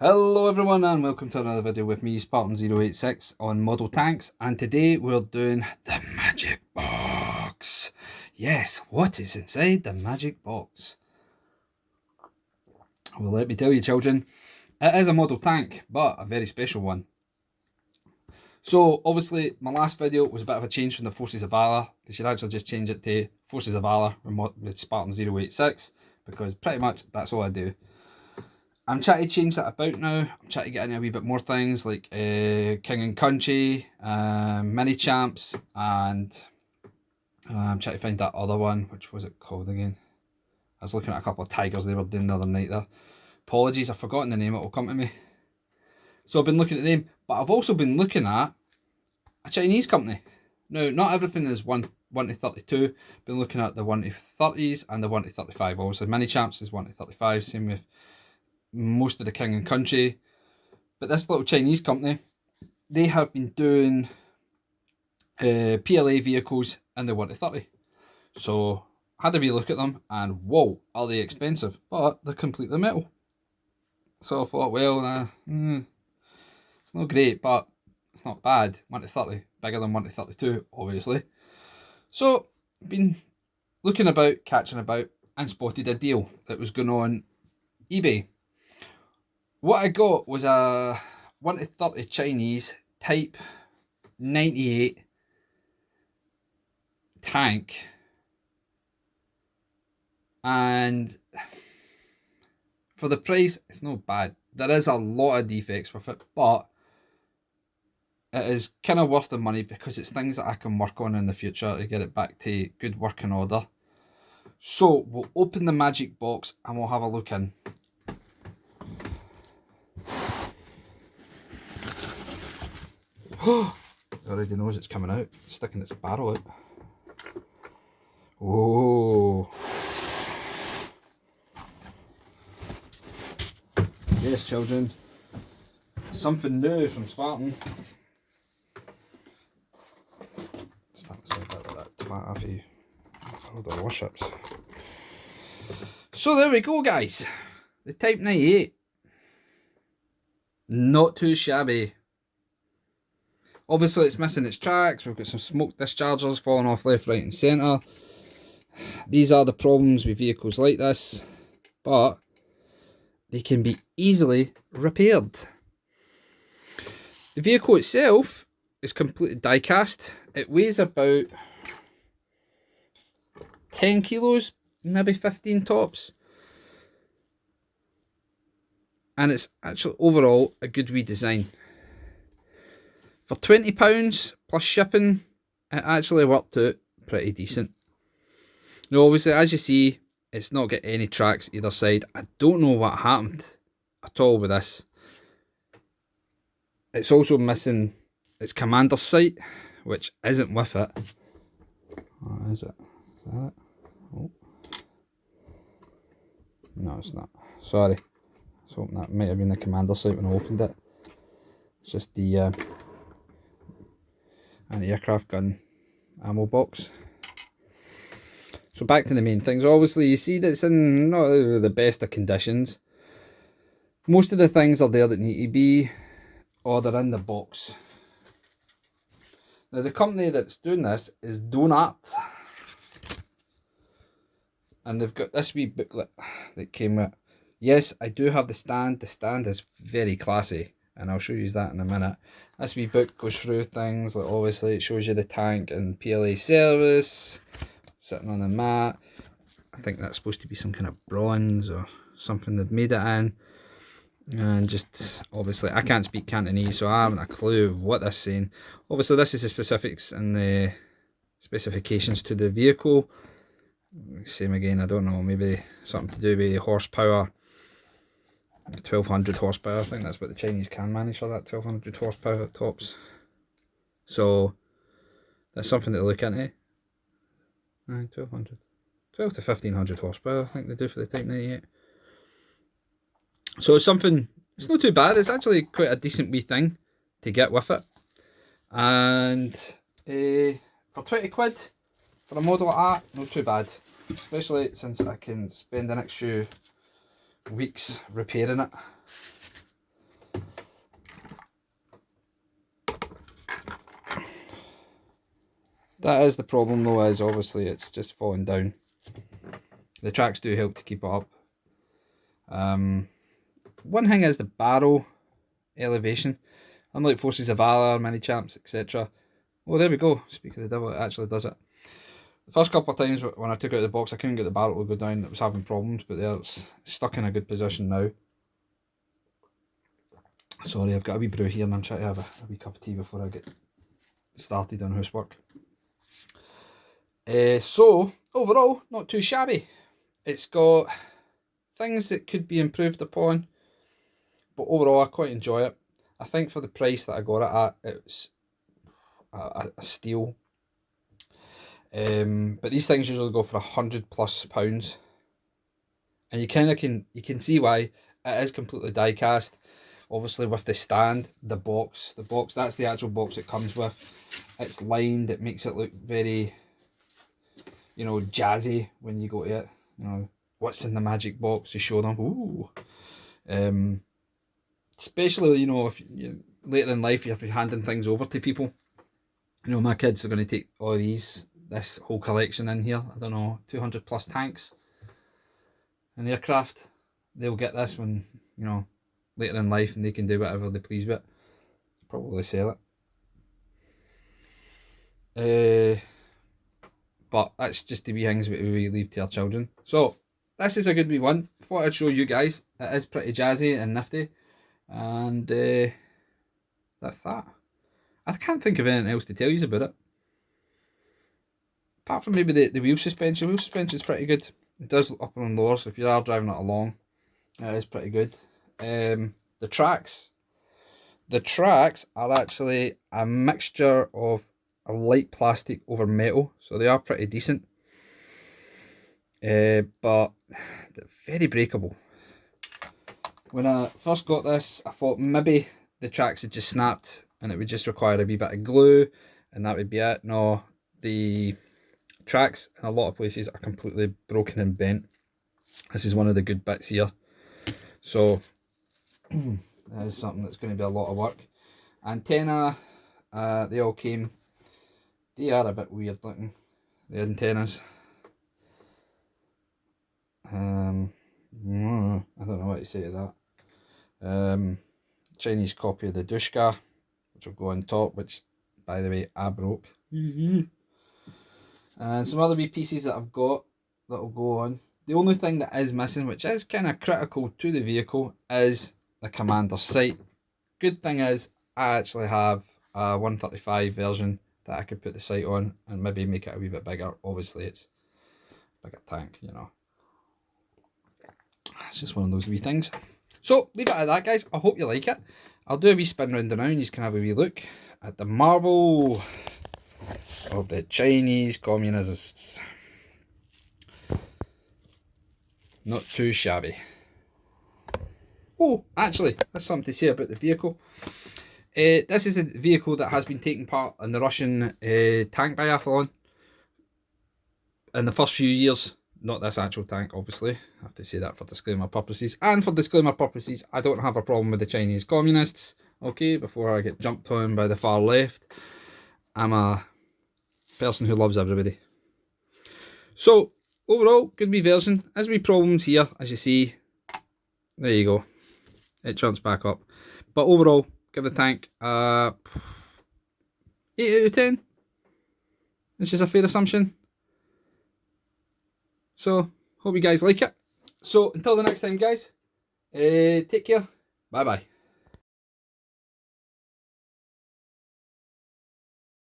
Hello everyone and welcome to another video with me, Spartan086 on model tanks, and today we're doing the magic box. Yes, what is inside the magic box? Well, let me tell you children, it is a model tank, but a very special one. So obviously my last video was a bit of a change from the Forces of Valor. They should actually just change it to Forces of Valor with Spartan086, because pretty much that's all I do. I'm trying to change that about now. I'm trying to get into a wee bit more things like King and Country, mini champs, and I'm trying to find that other one. Which was it called again? I was looking at a couple of tigers they were doing the other night there. Apologies, I've forgotten the name, it will come to me. So I've been looking at them, but I've also been looking at a Chinese company. Now, not everything is 1 to 32. Been looking at the 1 to 30s and the 1 to 35. Obviously, mini champs is 1 to 35. Same with most of the King and Country. But this little Chinese company, they have been doing PLA vehicles in the 1 to 30. So I had a wee look at them and whoa, are they expensive? But they're completely metal. So I thought, well, it's not great, but it's not bad. 1 to 30, bigger than 1 to 32, obviously. So been looking about, catching about, and spotted a deal that was going on eBay. What I got was a 1 to 30 Chinese Type 98 tank, and for the price it's not bad. There is a lot of defects with it, but it is kind of worth the money because it's things that I can work on in the future to get it back to good working order. So we'll open the magic box and we'll have a look in. It already knows it's coming out, it's sticking its barrel out. Whoa. Yes, children, something new from Spartan. Starting to sound a bit like that tomato for you. All the warships. So there we go, guys. The Type 98. Not too shabby. Obviously it's missing its tracks. We've got some smoke dischargers falling off left, right and centre. These are the problems with vehicles like this, but they can be easily repaired. The vehicle itself is completely die cast. It weighs about 10 kilos, maybe 15 tops. And it's actually overall a good wee design. For £20 plus shipping, it actually worked out pretty decent. Now obviously, as you see, it's not got any tracks either side. I don't know what happened at all with this. It's also missing its commander's sight, which isn't with it. Oh, is it? Is that it? Oh. No, it's not. Sorry. I was hoping that might have been the commander's sight when I opened it. It's just the anti-aircraft gun ammo box. So back to the main things. Obviously you see that it's in not the best of conditions. Most of the things are there that need to be, or they're in the box. Now the company that's doing this is Donart, and they've got this wee booklet that came with. Yes, I do have the stand. The stand is very classy, and I'll show you that in a minute. This wee book goes through things, like obviously it shows you the tank and PLA service, sitting on the mat. I think that's supposed to be some kind of bronze or something they've made it in. And just obviously I can't speak Cantonese, so I haven't a clue what this is saying. Obviously this is the specifics and the specifications to the vehicle. Same again, I don't know, maybe something to do with horsepower. 1200 horsepower, I think that's what the Chinese can manage for that, 1200 horsepower at tops. So that's something to look into. 1200, 12 to 1500 horsepower I think they do for the Type 98. So it's something, it's not too bad. It's actually quite a decent wee thing to get with it. And for 20 quid for a model like that, not too bad. Especially since I can spend the next few weeks repairing it. That is the problem though, is obviously it's just falling down. The tracks do help to keep it up. One thing is the barrel elevation. Unlike Forces of Valor, Mini Champs, etc. Well, there we go. Speak of the devil, it actually does it. The first couple of times when I took it out of the box, I couldn't get the barrel to go down. It was having problems, but there it's stuck in a good position now. Sorry, I've got a wee brew here and I'm trying to have a wee cup of tea before I get started on housework. So, overall, not too shabby. It's got things that could be improved upon, but overall I quite enjoy it. I think for the price that I got it at, it's a steal. But these things usually go for £100+, and you kind of can see why. It is completely die cast. Obviously with the stand, the box, that's the actual box it comes with. It's lined. It makes it look very, you know, jazzy when you go to it. You know, what's in the magic box? You show them. Ooh. Especially, you know, if you later in life, if you're handing things over to people. You know, my kids are going to take all this whole collection in here. I don't know, 200+ tanks and aircraft. They'll get this when, you know, later in life, and they can do whatever they please with it. Probably sell it. But that's just the wee things that we leave to our children. So this is a good wee one. Thought I'd show you guys. It is pretty jazzy and nifty, and that's that. I can't think of anything else to tell you about it, apart from maybe the wheel suspension. Wheel suspension is pretty good. It does up and lower, so if you are driving it along, it is pretty good. The tracks are actually a mixture of a light plastic over metal, so they are pretty decent. But they're very breakable. When I first got this, I thought maybe the tracks had just snapped and it would just require a wee bit of glue and that would be it. No, the tracks in a lot of places are completely broken and bent. This is one of the good bits here. So that is something that's going to be a lot of work. Antenna, they all came. They are a bit weird looking, the antennas. I don't know what to say to that. Chinese copy of the Dushka, which will go on top, which, by the way, I broke. And some other wee pieces that I've got that will go on. The only thing that is missing, which is kind of critical to the vehicle, is the commander's sight. Good thing is, I actually have a 135 version that I could put the sight on and maybe make it a wee bit bigger. Obviously, it's a bigger tank, you know. It's just one of those wee things. So, leave it at that, guys. I hope you like it. I'll do a wee spin round and now and you can have a wee look at the marvel of the Chinese communists. Not too shabby. Oh, actually, there's something to say about the vehicle. This is a vehicle that has been taking part in the Russian tank biathlon in the first few years. Not this actual tank, obviously. I have to say that for disclaimer purposes. And for disclaimer purposes, I don't have a problem with the Chinese communists. Okay, before I get jumped on by the far left. I'm a person who loves everybody. So, overall, good wee version. As wee problems here, as you see. There you go. It jumps back up. But overall, give the tank 8 out of 10. Which is a fair assumption. So, hope you guys like it. So, until the next time, guys, take care. Bye-bye.